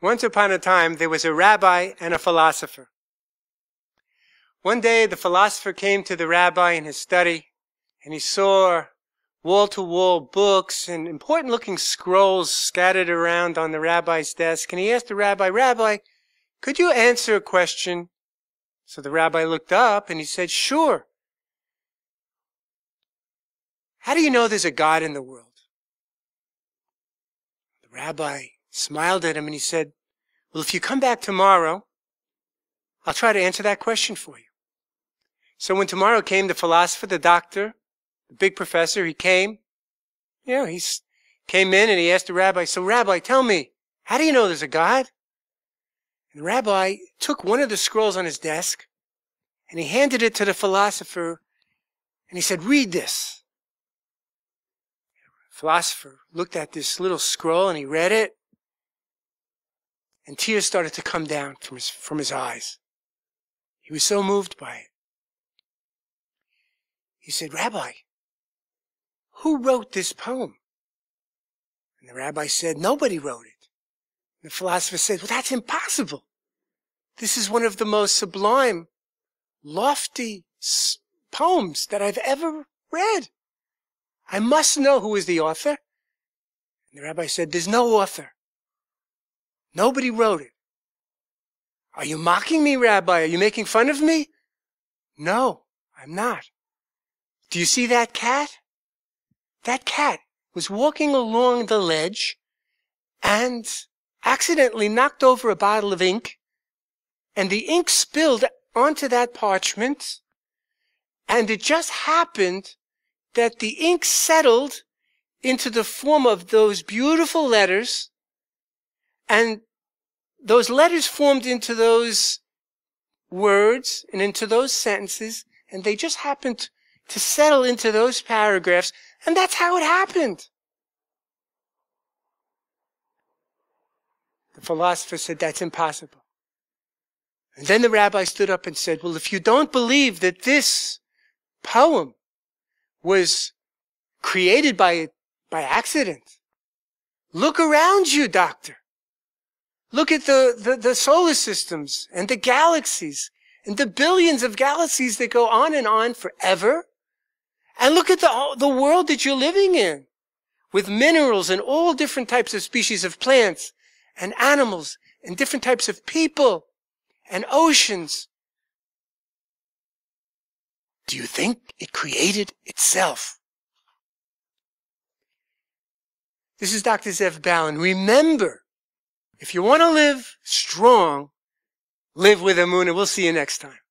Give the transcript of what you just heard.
Once upon a time, there was a rabbi and a philosopher. One day, the philosopher came to the rabbi in his study, and he saw wall-to-wall books and important-looking scrolls scattered around on the rabbi's desk. And he asked the rabbi, "Rabbi, could you answer a question?" So the rabbi looked up, and he said, "Sure. How do you know there's a God in the world?" The rabbi smiled at him, and he said, "Well, if you come back tomorrow, I'll try to answer that question for you." So when tomorrow came, the philosopher, the doctor, the big professor, he came. He came in and he asked the rabbi, "So Rabbi, tell me, how do you know there's a God?" And the rabbi took one of the scrolls on his desk and he handed it to the philosopher and he said, "Read this." The philosopher looked at this little scroll and he read it, and tears started to come down from his eyes. He was so moved by it. He said, "Rabbi, who wrote this poem?" And the rabbi said, "Nobody wrote it." And the philosopher said, "Well, that's impossible. This is one of the most sublime, lofty poems that I've ever read. I must know who is the author." And the rabbi said, "There's no author. Nobody wrote it." "Are you mocking me, Rabbi? Are you making fun of me?" "No, I'm not. Do you see that cat? That cat was walking along the ledge and accidentally knocked over a bottle of ink, and the ink spilled onto that parchment, and it just happened that the ink settled into the form of those beautiful letters, and those letters formed into those words and into those sentences, and they just happened to settle into those paragraphs, and that's how it happened." The philosopher said, "That's impossible." And then the rabbi stood up and said, "Well, if you don't believe that this poem was created by accident, look around you, doctor. Look at the solar systems and the galaxies and the billions of galaxies that go on and on forever. And look at the world that you're living in, with minerals and all different types of species of plants and animals and different types of people and oceans. Do you think it created itself?" This is Dr. Zev Ballin. Remember, if you want to live strong, live with Emunah. We'll see you next time.